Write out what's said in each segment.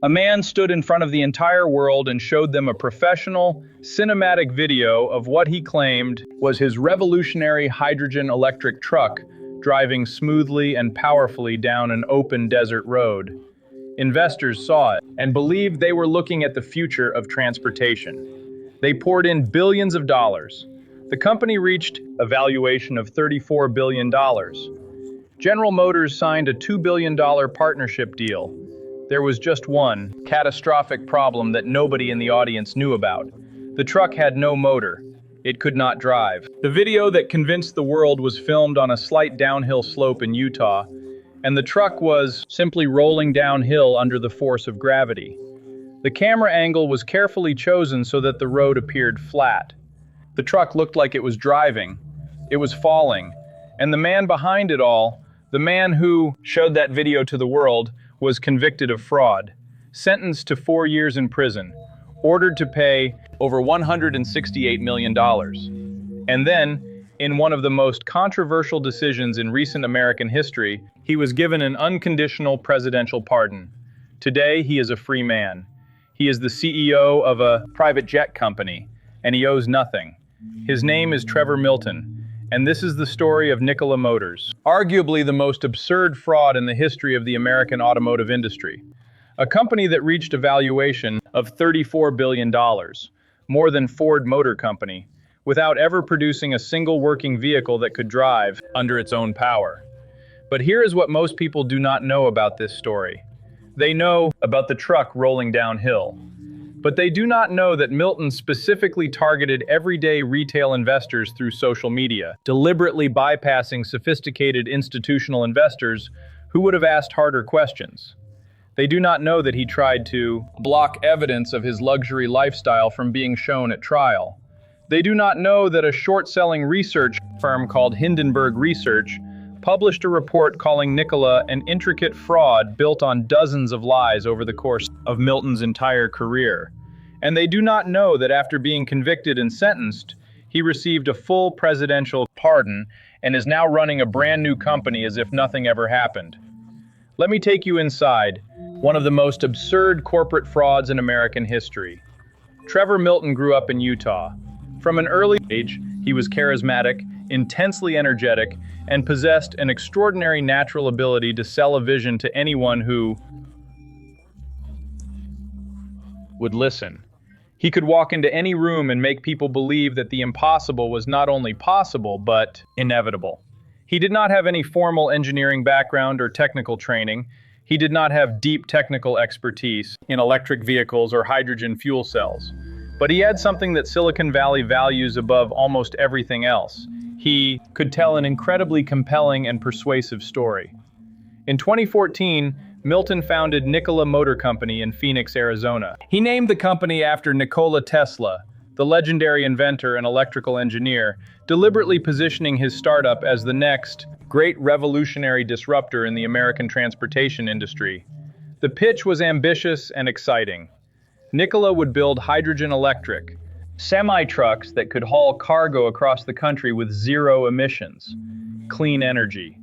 A man stood in front of the entire world and showed them a professional, cinematic video of what he claimed was his revolutionary hydrogen electric truck driving smoothly and powerfully down an open desert road. Investors saw it and believed they were looking at the future of transportation. They poured in billions of dollars. The company reached a valuation of $34 billion. General Motors signed a $2 billion partnership deal. There was just one catastrophic problem that nobody in the audience knew about. The truck had no motor. It could not drive. The video that convinced the world was filmed on a slight downhill slope in Utah, and the truck was simply rolling downhill under the force of gravity. The camera angle was carefully chosen so that the road appeared flat. The truck looked like it was driving. It was falling. And the man behind it all, the man who showed that video to the world, was convicted of fraud, sentenced to 4 years in prison, ordered to pay over $168 million. And then, in one of the most controversial decisions in recent American history, he was given an unconditional presidential pardon. Today, he is a free man. He is the CEO of a private jet company, and he owes nothing. His name is Trevor Milton, and this is the story of Nikola Motors, arguably the most absurd fraud in the history of the American automotive industry. A company that reached a valuation of $34 billion, more than Ford Motor Company, without ever producing a single working vehicle that could drive under its own power. But here is what most people do not know about this story. They know about the truck rolling downhill, but they do not know that Milton specifically targeted everyday retail investors through social media, deliberately bypassing sophisticated institutional investors who would have asked harder questions. They do not know that he tried to block evidence of his luxury lifestyle from being shown at trial. They do not know that a short-selling research firm called Hindenburg Research published a report calling Nikola an intricate fraud built on dozens of lies over the course of Milton's entire career. And they do not know that after being convicted and sentenced, he received a full presidential pardon and is now running a brand new company as if nothing ever happened. Let me take you inside one of the most absurd corporate frauds in American history. Trevor Milton grew up in Utah. From an early age, he was charismatic, intensely energetic, and possessed an extraordinary natural ability to sell a vision to anyone who would listen. He could walk into any room and make people believe that the impossible was not only possible, but inevitable. He did not have any formal engineering background or technical training. He did not have deep technical expertise in electric vehicles or hydrogen fuel cells. But he had something that Silicon Valley values above almost everything else. He could tell an incredibly compelling and persuasive story. In 2014, Milton founded Nikola Motor Company in Phoenix, Arizona. He named the company after Nikola Tesla, the legendary inventor and electrical engineer, deliberately positioning his startup as the next great revolutionary disruptor in the American transportation industry. The pitch was ambitious and exciting. Nikola would build hydrogen electric semi-trucks that could haul cargo across the country with zero emissions, clean energy,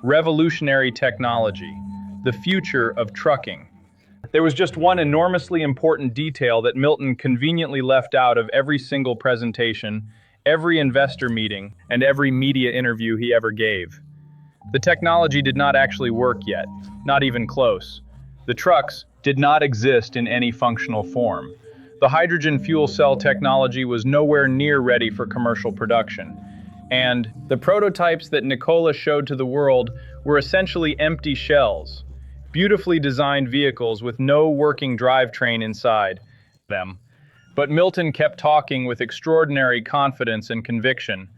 revolutionary technology, the future of trucking. There was just one enormously important detail that Milton conveniently left out of every single presentation, every investor meeting, and every media interview he ever gave. The technology did not actually work yet, not even close. The trucks did not exist in any functional form. The hydrogen fuel cell technology was nowhere near ready for commercial production. And the prototypes that Nikola showed to the world were essentially empty shells, beautifully designed vehicles with no working drivetrain inside them. But Milton kept talking with extraordinary confidence and conviction,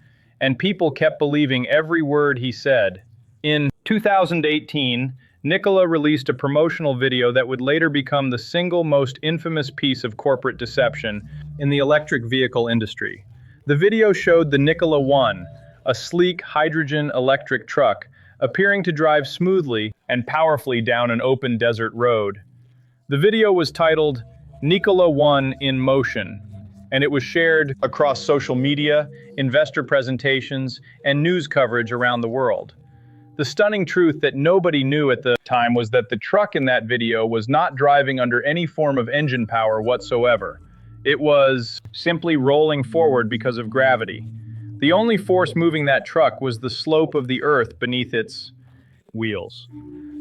and people kept believing every word he said. In 2018, Nikola released a promotional video that would later become the single most infamous piece of corporate deception in the electric vehicle industry. The video showed the Nikola One, a sleek hydrogen electric truck, appearing to drive smoothly and powerfully down an open desert road. The video was titled Nikola One in Motion, and it was shared across social media, investor presentations, and news coverage around the world. The stunning truth that nobody knew at the time was that the truck in that video was not driving under any form of engine power whatsoever. It was simply rolling forward because of gravity. The only force moving that truck was the slope of the earth beneath its wheels.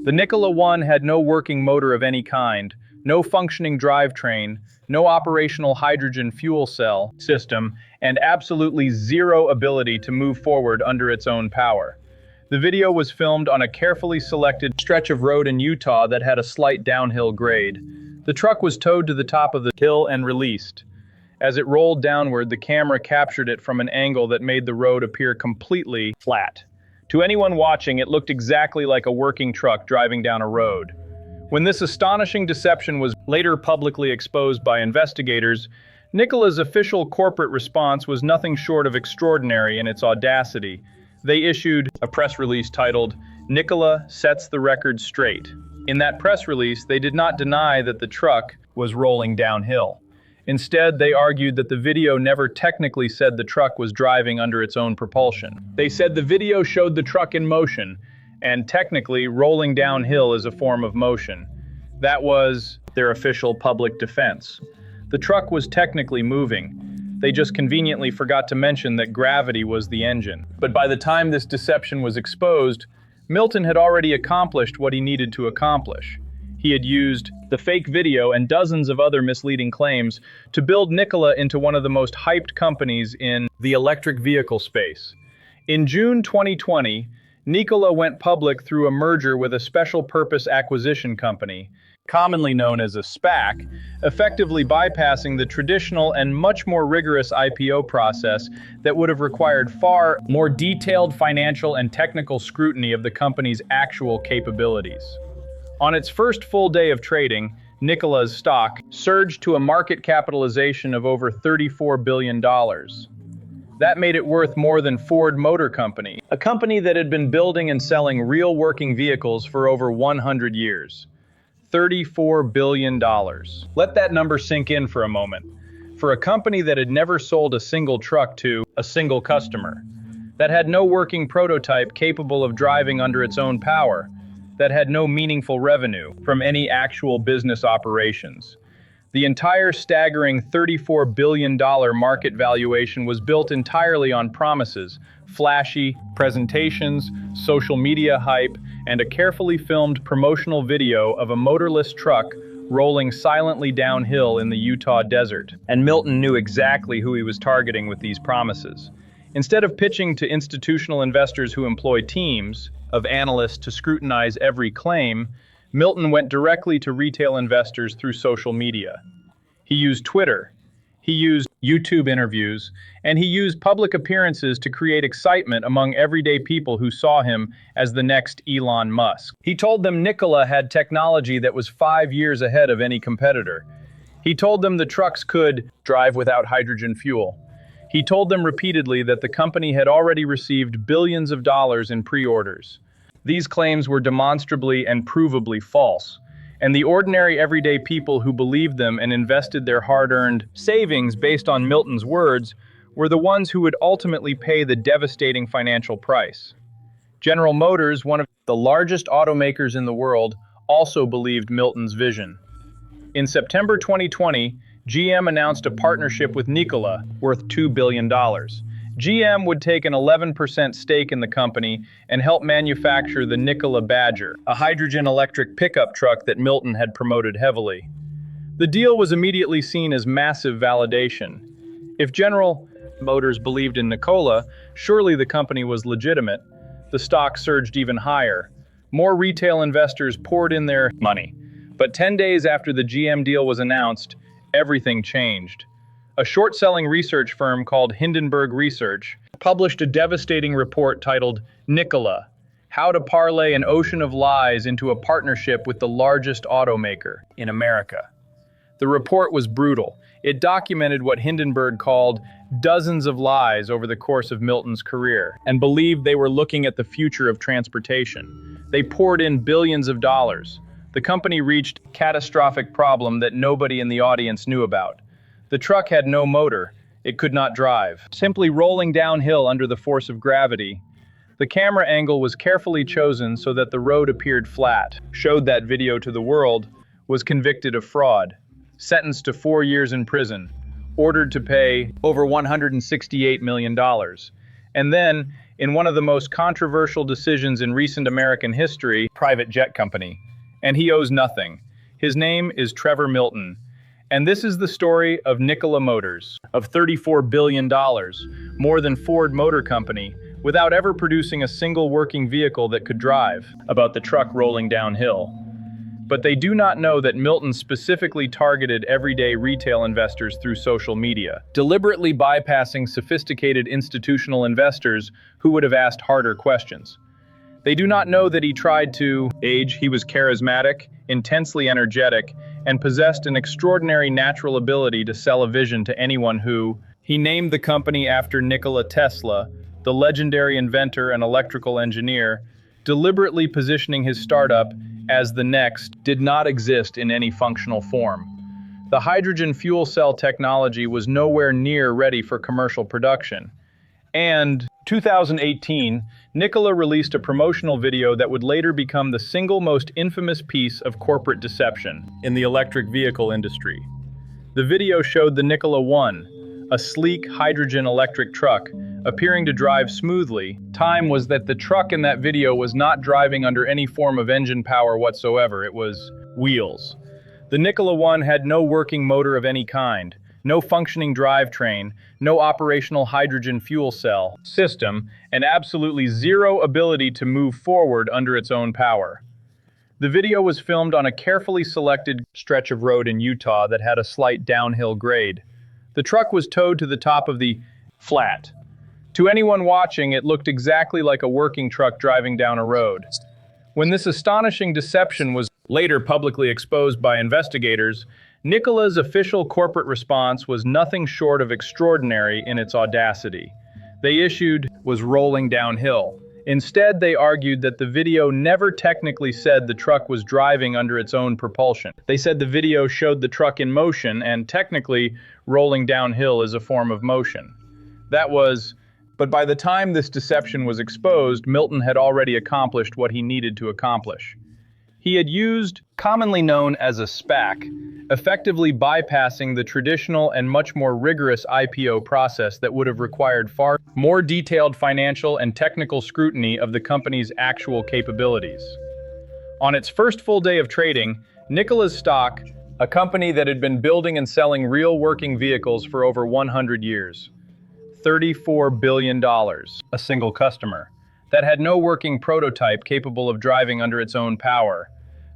The Nikola One had no working motor of any kind, no functioning drivetrain, no operational hydrogen fuel cell system, and absolutely zero ability to move forward under its own power. The video was filmed on a carefully selected stretch of road in Utah that had a slight downhill grade. The truck was towed to the top of the hill and released. As it rolled downward, the camera captured it from an angle that made the road appear completely flat. To anyone watching, it looked exactly like a working truck driving down a road. When this astonishing deception was later publicly exposed by investigators, Nikola's official corporate response was nothing short of extraordinary in its audacity. They issued a press release titled, "Nikola Sets the Record Straight." In that press release, they did not deny that the truck was rolling downhill. Instead, they argued that the video never technically said the truck was driving under its own propulsion. They said the video showed the truck in motion, and technically, rolling downhill is a form of motion. That was their official public defense. The truck was technically moving. They just conveniently forgot to mention that gravity was the engine. But by the time this deception was exposed, Milton had already accomplished what he needed to accomplish. He had used the fake video and dozens of other misleading claims to build Nikola into one of the most hyped companies in the electric vehicle space. In June 2020, Nikola went public through a merger with a special purpose acquisition company, commonly known as a SPAC, effectively bypassing the traditional and much more rigorous IPO process that would have required far more detailed financial and technical scrutiny of the company's actual capabilities. On its first full day of trading, Nikola's stock surged to a market capitalization of over $34 billion. That made it worth more than Ford Motor Company, a company that had been building and selling real working vehicles for over 100 years. $34 billion. Let that number sink in for a moment. For a company that had never sold a single truck to a single customer, that had no working prototype capable of driving under its own power, that had no meaningful revenue from any actual business operations. The entire staggering $34 billion market valuation was built entirely on promises, flashy presentations, social media hype, and a carefully filmed promotional video of a motorless truck rolling silently downhill in the Utah desert. And Milton knew exactly who he was targeting with these promises. Instead of pitching to institutional investors who employ teams of analysts to scrutinize every claim, Milton went directly to retail investors through social media. He used Twitter, he used YouTube interviews, and he used public appearances to create excitement among everyday people who saw him as the next Elon Musk. He told them Nikola had technology that was 5 years ahead of any competitor. He told them the trucks could drive without hydrogen fuel. He told them repeatedly that the company had already received billions of dollars in pre-orders. These claims were demonstrably and provably false, and the ordinary everyday people who believed them and invested their hard-earned savings based on Milton's words were the ones who would ultimately pay the devastating financial price. General Motors, one of the largest automakers in the world, also believed Milton's vision. In September 2020, GM announced a partnership with Nikola worth $2 billion. GM would take an 11% stake in the company and help manufacture the Nikola Badger, a hydrogen electric pickup truck that Milton had promoted heavily. The deal was immediately seen as massive validation. If General Motors believed in Nikola, surely the company was legitimate. The stock surged even higher. More retail investors poured in their money. But 10 days after the GM deal was announced, everything changed. A short-selling research firm called Hindenburg Research published a devastating report titled Nikola: How to Parlay an Ocean of Lies into a Partnership with the Largest Automaker in America. The report was brutal. It documented what Hindenburg called dozens of lies over the course of Milton's career and believed they were looking at the future of transportation. They poured in billions of dollars. The company reached a catastrophic problem that nobody in the audience knew about. The truck had no motor. It could not drive, simply rolling downhill under the force of gravity. The camera angle was carefully chosen so that the road appeared flat, showed that video to the world, was convicted of fraud, sentenced to 4 years in prison, ordered to pay over $168 million. And then, in one of the most controversial decisions in recent American history, private jet company. And he owes nothing. His name is Trevor Milton. And this is the story of Nikola Motors, of $34 billion, more than Ford Motor Company, without ever producing a single working vehicle that could drive, about the truck rolling downhill. But they do not know that Milton specifically targeted everyday retail investors through social media, deliberately bypassing sophisticated institutional investors who would have asked harder questions. They do not know that he tried to age. He was charismatic, intensely energetic, and possessed an extraordinary natural ability to sell a vision to anyone who. He named the company after Nikola Tesla, the legendary inventor and electrical engineer, deliberately positioning his startup as the next, did not exist in any functional form. The hydrogen fuel cell technology was nowhere near ready for commercial production. And 2018, Nikola released a promotional video that would later become the single most infamous piece of corporate deception in the electric vehicle industry. The video showed the Nikola 1, a sleek hydrogen electric truck, appearing to drive smoothly. Time was that the truck in that video was not driving under any form of engine power whatsoever. It was wheels. The Nikola 1 had no working motor of any kind, no functioning drivetrain, no operational hydrogen fuel cell system, and absolutely zero ability to move forward under its own power. The video was filmed on a carefully selected stretch of road in Utah that had a slight downhill grade. The truck was towed to the top of the flat. To anyone watching, it looked exactly like a working truck driving down a road. When this astonishing deception was later publicly exposed by investigators, Nikola's official corporate response was nothing short of extraordinary in its audacity. They issued was rolling downhill. Instead, they argued that the video never technically said the truck was driving under its own propulsion. They said the video showed the truck in motion, and technically, rolling downhill is a form of motion. But by the time this deception was exposed, Milton had already accomplished what he needed to accomplish. He had used, commonly known as a SPAC, effectively bypassing the traditional and much more rigorous IPO process that would have required far more detailed financial and technical scrutiny of the company's actual capabilities. On its first full day of trading, Nikola's stock, a company that had been building and selling real working vehicles for over 100 years, $34 billion, a single customer, that had no working prototype capable of driving under its own power,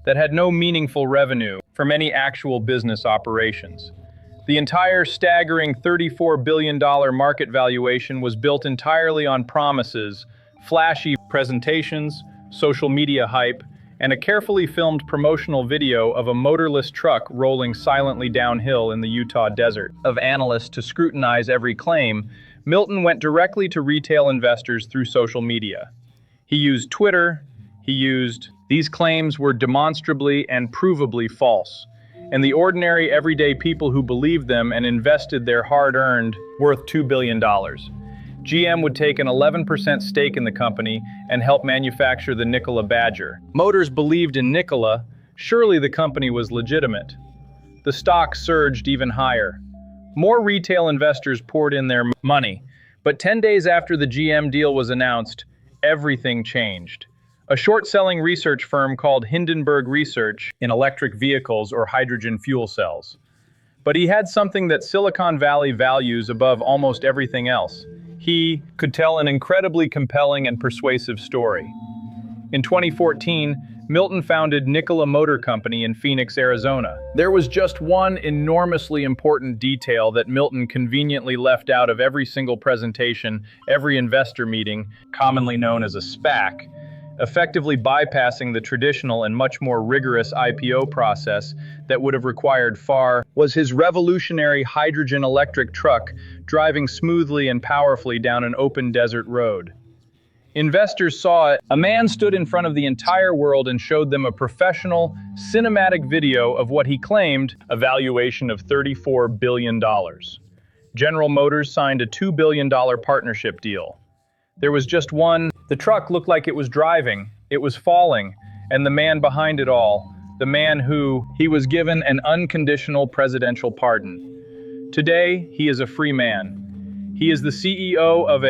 that had no meaningful revenue from any actual business operations. The entire staggering $34 billion market valuation was built entirely on promises, flashy presentations, social media hype, and a carefully filmed promotional video of a motorless truck rolling silently downhill in the Utah desert. Of analysts to scrutinize every claim, Milton went directly to retail investors through social media. He used Twitter. These claims were demonstrably and provably false, and the ordinary everyday people who believed them and invested their hard-earned worth $2 billion. GM would take an 11% stake in the company and help manufacture the Nikola Badger. Motors believed in Nikola. Surely the company was legitimate. The stock surged even higher. More retail investors poured in their money, but 10 days after the GM deal was announced, everything changed. A short-selling research firm called Hindenburg Research in electric vehicles or hydrogen fuel cells. But he had something that Silicon Valley values above almost everything else. He could tell an incredibly compelling and persuasive story. In 2014, Milton founded Nikola Motor Company in Phoenix, Arizona. There was just one enormously important detail that Milton conveniently left out of every single presentation, every investor meeting, commonly known as a SPAC, effectively bypassing the traditional and much more rigorous IPO process that would have required was his revolutionary hydrogen electric truck driving smoothly and powerfully down an open desert road. Investors saw it. A man stood in front of the entire world and showed them a professional, cinematic video of what he claimed a valuation of $34 billion. General Motors signed a $2 billion partnership deal. There was just one The truck looked like it was driving, it was falling, and the man behind it all, the man who he was given an unconditional presidential pardon. Today, he is a free man. He is the CEO of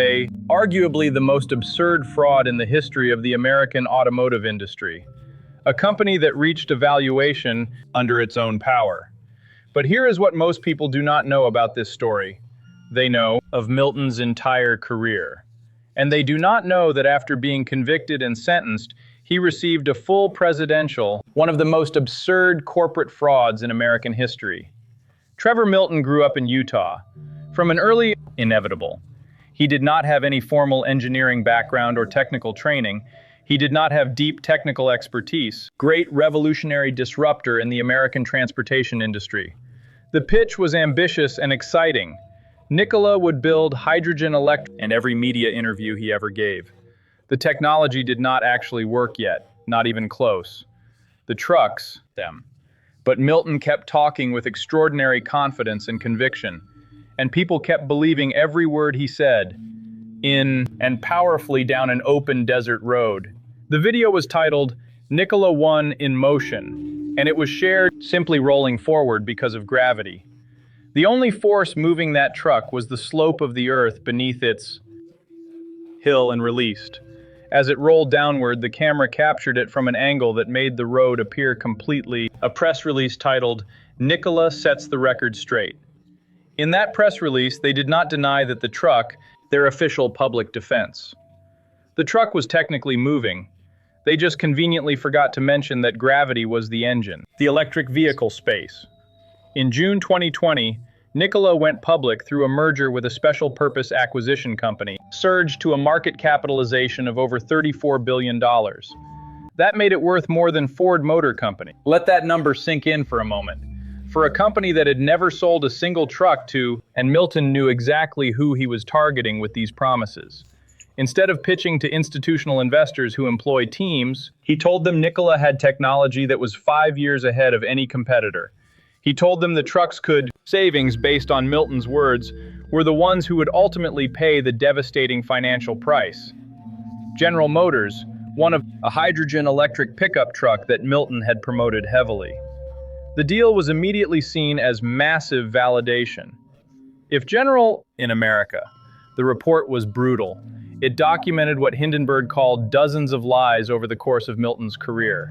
arguably the most absurd fraud in the history of the American automotive industry, a company that reached a valuation under its own power. But here is what most people do not know about this story. They know of Milton's entire career. And they do not know that after being convicted and sentenced, he received a full presidential, one of the most absurd corporate frauds in American history. Trevor Milton grew up in Utah. From an early inevitable. He did not have any formal engineering background or technical training. He did not have deep technical expertise. Great revolutionary disruptor in the American transportation industry. The pitch was ambitious and exciting. Nikola would build hydrogen electric in every media interview he ever gave. The technology did not actually work yet, not even close. The trucks, them. But Milton kept talking with extraordinary confidence and conviction, and people kept believing every word he said, in and powerfully down an open desert road. The video was titled, Nikola 1 in Motion, and it was shared simply rolling forward because of gravity. The only force moving that truck was the slope of the earth beneath its hill and released. As it rolled downward, the camera captured it from an angle that made the road appear completely. A press release titled, Nikola Sets the Record Straight. In that press release, they did not deny that the truck, their official public defense. The truck was technically moving. They just conveniently forgot to mention that gravity was the engine, the electric vehicle space. In June 2020, Nikola went public through a merger with a special purpose acquisition company, surged to a market capitalization of over $34 billion. That made it worth more than Ford Motor Company. Let that number sink in for a moment. For a company that had never sold a single truck to, and Milton knew exactly who he was targeting with these promises. Instead of pitching to institutional investors who employ teams, he told them Nikola had technology that was 5 years ahead of any competitor. He told them the trucks could, savings based on Milton's words, were the ones who would ultimately pay the devastating financial price. General Motors, one of a hydrogen electric pickup truck that Milton had promoted heavily. The deal was immediately seen as massive validation. If General in America, the report was brutal. It documented what Hindenburg called dozens of lies over the course of Milton's career.